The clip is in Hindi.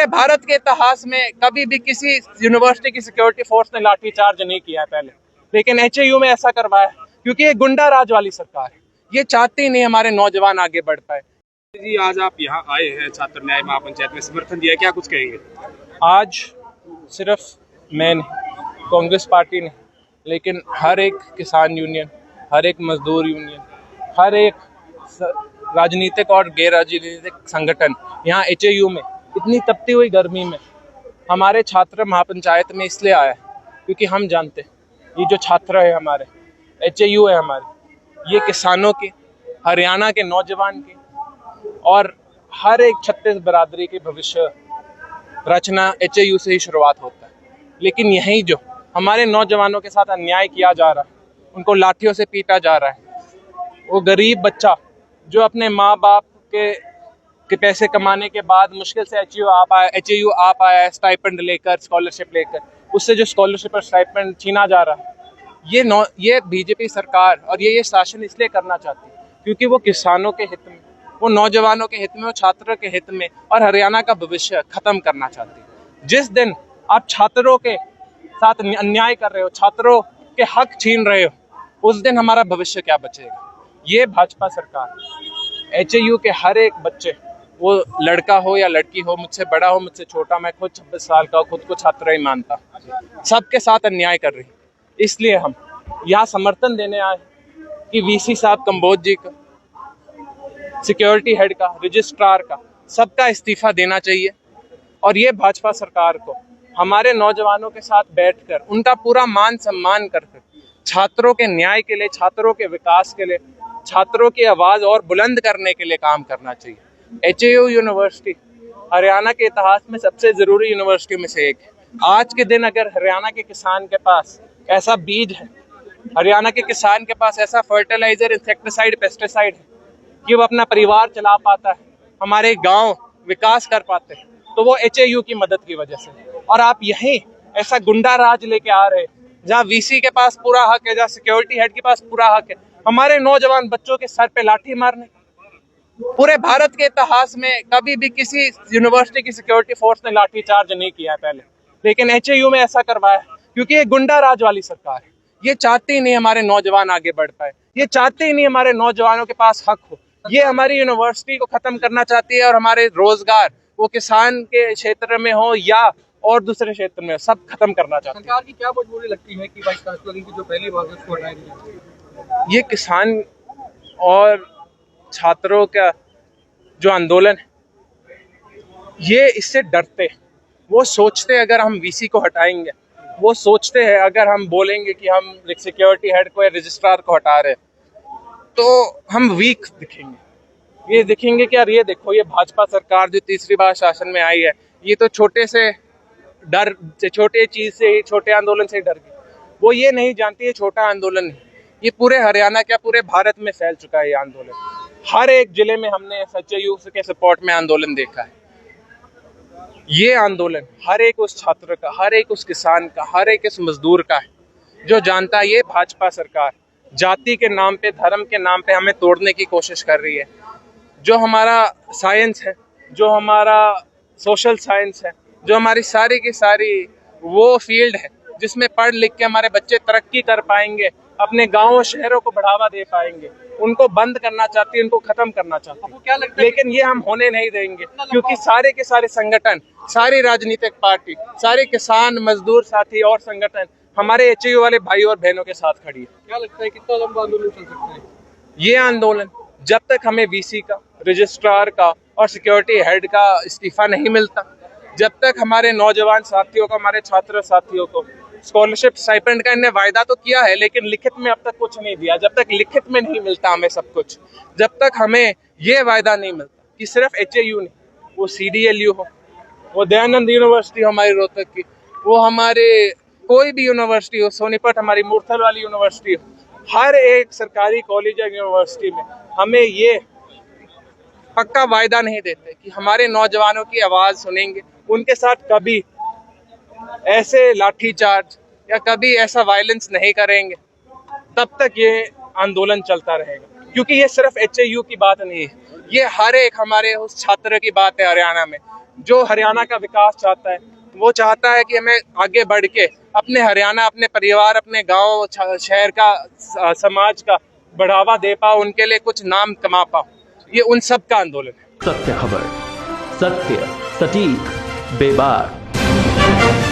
पूरे भारत के इतिहास में कभी भी किसी यूनिवर्सिटी की सिक्योरिटी फोर्स ने लाठी चार्ज नहीं किया है पहले, लेकिन एचएयू में ऐसा करवाया क्योंकि ये गुंडा राज वाली सरकार है। ये चाहती नहीं हमारे नौजवान आगे बढ़ पाए। जी, आज आप यहाँ आए हैं छात्र न्याय महापंचायत में समर्थन दिया, क्या कुछ कहेंगे? आज सिर्फ मैं नहीं, कांग्रेस पार्टी नहीं, लेकिन हर एक किसान यूनियन, हर एक मजदूर यूनियन, हर एक राजनीतिक और गैर राजनीतिक संगठन यहाँ एचएयू में इतनी तपती हुई गर्मी में हमारे छात्र महापंचायत में इसलिए आया है क्योंकि हम जानते हैं ये जो छात्र है हमारे, एचएयू है हमारे, ये किसानों के, हरियाणा के नौजवान के और हर एक छत्तीस बरादरी के भविष्य रचना एचएयू से ही शुरुआत होता है। लेकिन यही जो हमारे नौजवानों के साथ अन्याय किया जा रहा है, उनको लाठियों से पीटा जा रहा है, वो गरीब बच्चा जो अपने माँ बाप के पैसे कमाने के बाद मुश्किल से एचएयू आ पाया है स्टाइपेंड लेकर, स्कॉलरशिप लेकर, उससे जो स्कॉलरशिप और स्टाइपेंड छीना जा रहा है, ये बीजेपी सरकार और ये शासन इसलिए करना चाहती है क्योंकि वो किसानों के हित में, वो नौजवानों के हित में, वो छात्रों के हित में और हरियाणा का भविष्य खत्म करना चाहती है। जिस दिन आप छात्रों के साथ अन्याय कर रहे हो, छात्रों के हक छीन रहे हो, उस दिन हमारा भविष्य क्या बचेगा? ये भाजपा सरकार, एचएयू के हर एक बच्चे, वो लड़का हो या लड़की हो, मुझसे बड़ा हो, मुझसे छोटा, मैं खुद 26 साल का, खुद को छात्र ही मानता, सबके साथ अन्याय कर रही। इसलिए हम यहाँ समर्थन देने आए कि वीसी साहब कंबोज जी का, सिक्योरिटी हेड का, रजिस्ट्रार का, सबका इस्तीफा देना चाहिए और ये भाजपा सरकार को हमारे नौजवानों के साथ बैठकर उनका पूरा मान सम्मान करके छात्रों के न्याय के लिए, छात्रों के विकास के लिए, छात्रों की आवाज और बुलंद करने के लिए काम करना चाहिए। एचएयू यूनिवर्सिटी हरियाणा के इतिहास में सबसे जरूरी यूनिवर्सिटी में से एक है। आज के दिन अगर हरियाणा के किसान के पास ऐसा बीज है, हरियाणा के किसान के पास ऐसा फर्टिलाइजर, इंसेक्टिसाइड, पेस्टिसाइड है कि वो अपना परिवार चला पाता है, हमारे गांव विकास कर पाते हैं, तो वो एचएयू की मदद की वजह से। और आप यहीं ऐसा गुंडा राज लेके आ रहे हैं जहाँ वीसी के पास पूरा हक है, जहाँ सिक्योरिटी हेड के पास पूरा हक है हमारे नौजवान बच्चों के सर पे लाठी मारने। पूरे भारत के इतिहास में कभी भी किसी यूनिवर्सिटी की सिक्योरिटी फोर्स ने लाठी चार्ज नहीं किया है पहले, लेकिन एचएयू में ऐसा करवाया क्योंकि ये गुंडा राज वाली सरकार है। ये चाहती नहीं हमारे नौजवान आगे बढ़ पाए, ये चाहती नहीं हमारे नौजवानों के पास हक हो, ये हमारी यूनिवर्सिटी को खत्म करना चाहती है और हमारे रोजगार, वो किसान के क्षेत्र में हो या और दूसरे क्षेत्र में, सब खत्म करना चाहती है। सरकार की क्या मजबूरी लगती है कि वाइस चांसलर की जो पहली बार उसको हटाया गया? ये किसान और छात्रों का जो आंदोलन है, ये इससे डरते, वो सोचते अगर हम वीसी को हटाएंगे, वो सोचते हैं अगर हम बोलेंगे कि हम सिक्योरिटी हेड को या रजिस्ट्रार को हटा रहे तो हम वीक दिखेंगे। ये दिखेंगे कि यार ये देखो, ये भाजपा सरकार जो तीसरी बार शासन में आई है, ये तो छोटे से डर से, छोटे चीज से ही, छोटे आंदोलन से ही डर गई। वो ये नहीं जानती है छोटा आंदोलन नहीं, ये पूरे हरियाणा क्या पूरे भारत में फैल चुका है ये आंदोलन। हर एक जिले में हमने एचएयू के सपोर्ट में आंदोलन देखा है। ये आंदोलन हर एक उस छात्र का, हर एक उस किसान का, हर एक उस मजदूर का है जो जानता है ये भाजपा सरकार जाति के नाम पे, धर्म के नाम पे हमें तोड़ने की कोशिश कर रही है। जो हमारा साइंस है, जो हमारा सोशल साइंस है, जो हमारी सारी की सारी वो फील्ड है जिसमें पढ़ लिख के हमारे बच्चे तरक्की कर पाएंगे, अपने गाँव शहरों को बढ़ावा दे पाएंगे, उनको बंद करना चाहती है, उनको खत्म करना चाहती है। क्या लगता है? लेकिन ये हम होने नहीं देंगे क्योंकि सारे के सारे संगठन, सारी राजनीतिक पार्टी, सारे किसान, मजदूर साथी और संगठन हमारे एचएयू वाले भाई और बहनों के साथ खड़ी है। क्या लगता है कितना लंबा आंदोलन चल सकता है ये आंदोलन? जब तक हमें वीसी का, रजिस्ट्रार का और सिक्योरिटी हेड का इस्तीफा नहीं मिलता, जब तक हमारे नौजवान साथियों को, हमारे छात्र साथियों को स्कॉलरशिप, स्टाइपेंड का इन्हें वायदा तो किया है लेकिन लिखित में अब तक कुछ नहीं दिया। जब तक लिखित में नहीं मिलता हमें सब कुछ, जब तक हमें ये वायदा नहीं मिलता कि सिर्फ एचएयू नहीं, वो सीडीएलयू हो, वो दयानंद यूनिवर्सिटी हमारी रोहतक की, वो हमारे कोई भी यूनिवर्सिटी हो, सोनीपत हमारी मूर्थल वाली यूनिवर्सिटी हो, हर एक सरकारी कॉलेज या यूनिवर्सिटी में हमें ये पक्का वायदा नहीं देते कि हमारे नौजवानों की आवाज़ सुनेंगे, उनके साथ कभी ऐसे लाठीचार्ज या कभी ऐसा वायलेंस नहीं करेंगे, तब तक ये आंदोलन चलता रहेगा। क्योंकि ये सिर्फ एचएयू की बात नहीं है, ये हर एक हमारे उस छात्र की बात है हरियाणा में जो हरियाणा का विकास चाहता है, वो चाहता है कि हमें आगे बढ़ के अपने हरियाणा, अपने परिवार, अपने गांव, शहर का, समाज का बढ़ावा दे पाओ, उनके लिए कुछ नाम कमा पाओ। ये उन सब का आंदोलन है। सत्य खबर, सत्य, सटीक, बेबाक।